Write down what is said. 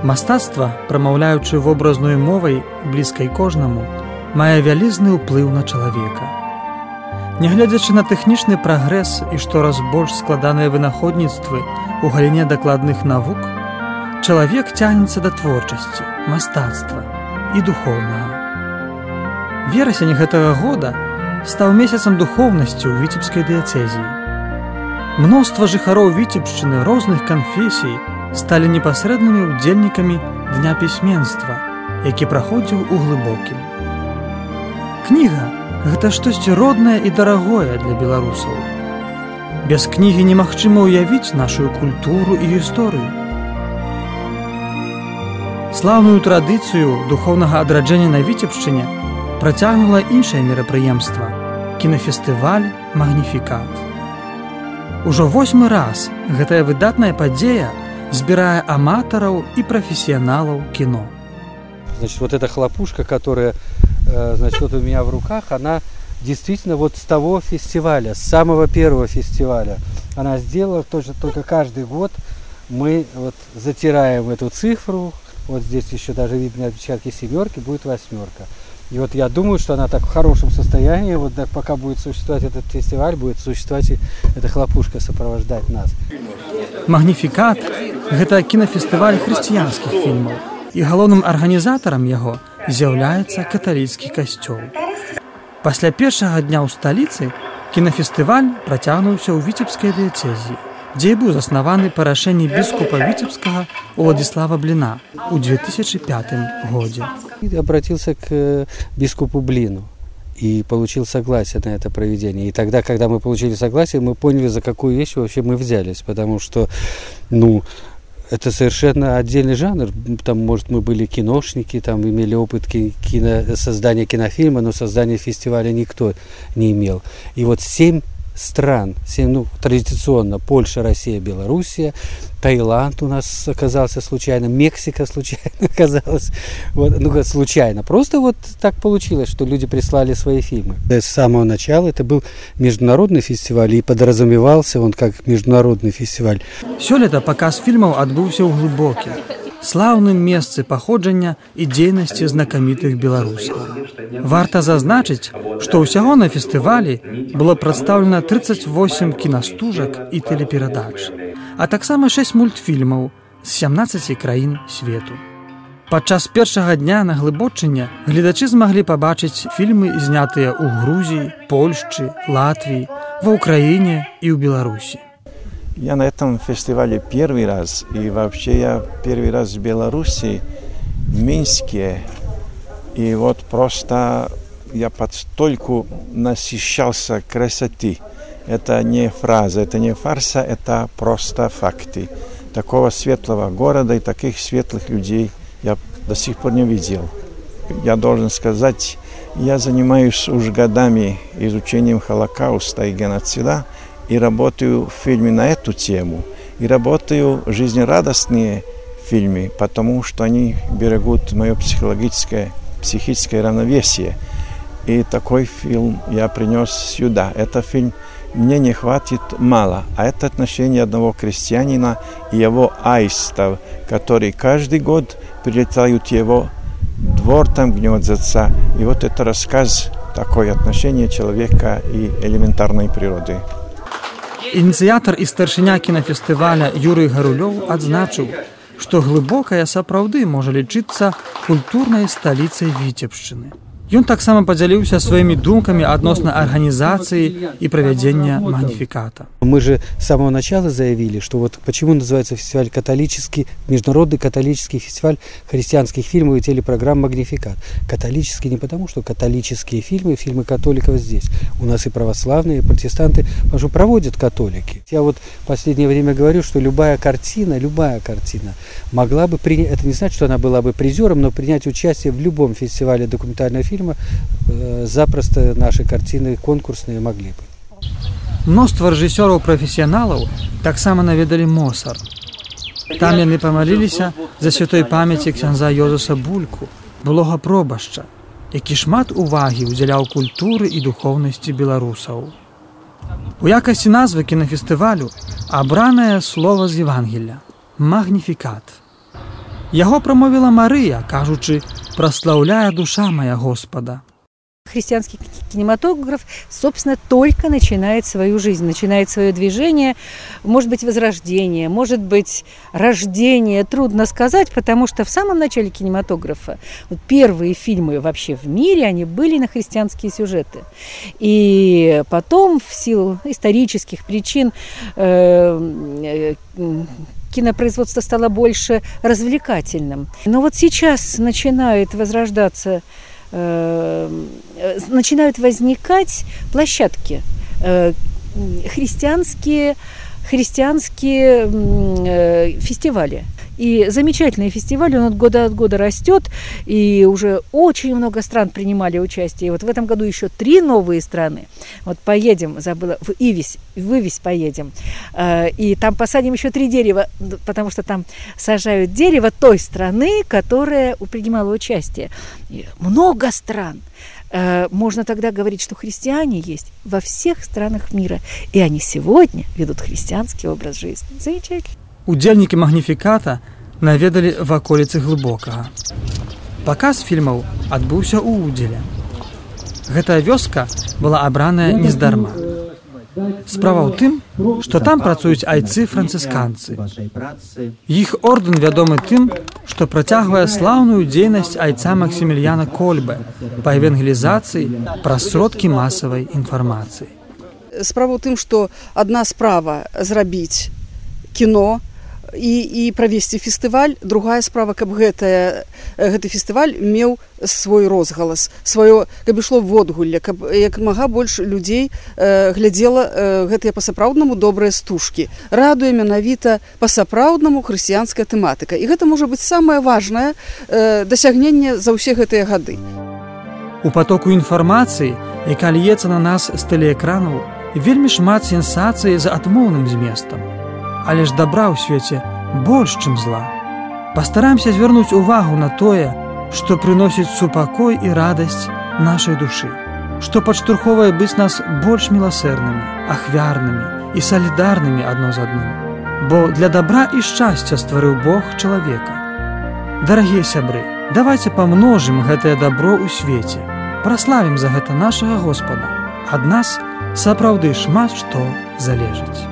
Мастацтва, прамаўляючы вобразною мовай, блізкай кожнаму, мае вялізны ўплыў на чалавека. Нягледзячы на тэхнічны прагрэс і штораз больш складаныя вынаходніцтвы ў галіне дакладных навук, чалавек цягнецца да творчасці, мастацтва і духоўнага. Верасень гэтага года стаў месяцам духоўнасці ў віцебскай дыяцэзіі. Мноства жыхароў Віцебшчыны розных канфесій сталі непасрэднымі ўдзельнікамі Дня пісьменства, які праходзіў у Глыбокім. Кніга – гэта штосьці роднае і дарагое для беларусаў. Без кнігі немагчыма ўявіць нашу культуру і гісторыю. Слаўную традыцыю духоўнага адраджэння на Віцебшчыне працягнула іншае мерапрыемства – кінафестываль «Магніфікат». Ужо 8-й раз гэтая выдатная падзея збірае аматараў и профессионалов кино. Значит, вот эта хлопушка, которая, значит, вот у меня в руках, она действительно вот с того фестиваля, с самого первого фестиваля. Она сделала только каждый год мы вот затираем эту цифру. Вот здесь еще даже видно отпечатки 7, будет 8. И вот я думаю, что она так в хорошем состоянии, вот так, пока будет существовать этот фестиваль, будет существовать и эта хлопушка сопровождать нас. «Магніфікат» – гэта кінафестываль хрысціянскіх фільмаў, і галоўным арганізатарам яго з'яўляецца каталіцкі касцёл. Пасля першага дня ў сталіцы кінафестываль працягнуўся ў віцебскай дыяцэзіі, дзе быў заснаваны па рашэнні біскупа віцебскага Уладзіслава Бліна ў 2005 годзе. Обратился к бискупу Блину и получил согласие на это проведение. И тогда, когда мы получили согласие, мы поняли, за какую вещь вообще мы взялись, потому что, ну, это совершенно отдельный жанр. Там, может, мы были киношники, там имели опыт создания кинофильма, но создания фестиваля никто не имел. И вот 7 стран, 7, ну, традиционно Польша, Россия, Белоруссия, Таиланд у нас оказался случайно, Мексика случайно оказалась, вот, ну, случайно. Просто вот так получилось, что люди прислали свои фильмы. С самого начала это был международный фестиваль, и подразумевался он как международный фестиваль. Сёлета показ фильмов отбыўся ў Глыбокім, слаўным месцы паходжання і дзейнасці знакамітых беларусаў. Варта зазначыць, што ўсяго на фестывалі было прадстаўлена 38 кінастужак і тэлеперадач, а таксама 6 мультфільмаў з 17 краін свету. Падчас першага дня на Глыбочыне гледачы змаглі пабачыць фільмы, знятыя ў Грузіі, Польшчы, Латвіі, ва Ўкраіне і ў Беларусі. Я на этом фестивале первый раз, и вообще я первый раз в Беларуси, в Минске, и вот просто я подстольку насыщался красоты. Это не фраза, это не фарса, это просто факты. Такого светлого города и таких светлых людей я до сих пор не видел. Я должен сказать, я занимаюсь уже годами изучением Холокауста и геноцида, и работаю в фильме на эту тему, и работаю жизнерадостные фильмы, потому что они берегут мое психическое равновесие. И такой фильм я принес сюда. Этот фильм мне не хватит мало, а это отношение одного крестьянина и его аистов, которые каждый год прилетают в его двор, там гнездятся. И вот это рассказ, такое отношение человека и элементарной природы. Ініцыятар і старшыня кінафестываля Юрый Гарулёў адзначыў, што Глыбокая сапраўды можа лічыцца культурнай сталіцай Віцебшчыны. Ён таксама падзяліўся сваімі думкамі адносна арганізацыі і правядзення магніфіката. Мы же с самого начала заявили, что вот почему называется фестиваль католический, международный католический фестиваль христианских фильмов и телепрограмм «Магнификат». Католический не потому, что католические фильмы, фильмы католиков здесь. У нас и православные, и протестанты, потому что проводят католики. Я вот в последнее время говорю, что любая картина могла бы принять, это не значит, что она была бы призером, но принять участие в любом фестивале документального фильма запросто наши картины конкурсные могли бы. Мноства рэжысёраў-прафесіяналаў таксама наведалі Мосар. Там яны памаліліся за святой памяці ксяндза Йозуса Бульку, былога пробашча, які шмат увагі ўдзяляў культуры і духоўнасці беларусаў. У якасці назвы кінафестывалю абранае слова з Евангелля – «Магніфікат». Яго прамовіла Марыя, кажучы: «Праслаўляе душа моя Господа». Христианский кинематограф, собственно, только начинает свою жизнь, начинает свое движение. Может быть, возрождение, может быть, рождение. Трудно сказать, потому что в самом начале кинематографа вот первые фильмы вообще в мире, они были на христианские сюжеты. И потом, в силу исторических причин, кинопроизводство стало больше развлекательным. Но вот сейчас начинает возрождаться, начинают возникать площадки, христианские фестивали. И замечательный фестиваль, он от года растет, и уже очень много стран принимали участие. И вот в этом году еще 3 новые страны. Вот поедем, забыла, в Ивись поедем, и там посадим еще 3 дерева, потому что там сажают дерево той страны, которая принимала участие. И много стран. Можно тогда говорить, что христиане есть во всех странах мира, и они сегодня ведут христианский образ жизни. Замечательно. Удзельнікі магніфіката наведалі ваколіцы Глыбокага. Паказ фільмаў адбыўся ў Удзеле. Гэтая вёска была абраная нездарма. Справа ў тым, што там працуюць айцы-францысканцы. Іх ордэн вядомы тым, што працягвае слаўную дзейнасць айца Максіміліяна Кольбе па евангелізацыі праз сродкі масавай інфармацыі. Справа ў тым, што адна справа зрабіць кіно і правесці фестываль, другая справа, каб гэты фестываль меў свой розгалас, каб ішло водгулле, каб як мага больш людзей глядзела гэтыя па-сапраўднаму добрыя стужкі. Радуе менавіта па-сапраўднаму хрысціянская тэматыка. І гэта можа быць самае важнае дасягненне за ўсе гэтыя гады. У патоку інфармацыі, яка льецца на нас з тэлеэкранаў, вельмі шмат сенсацыі з адмоўным зместам. Але ж добра ў свеце больш, чым зла. Пастараемся звярнуць увагу на тое, што прыносіць супакой і радасць нашай душы, што падштурхоўвае быць нас больш міласэрнымі, ахвярнымі і салідарнымі адно з адным. Бо для добра і шчасця стварыў Бог чалавека. Дарагія сябры, давайце памножым гэтае добро ў свеце, праславім за гэта нашага Господа. Ад нас сапраўды шмат што залежыць.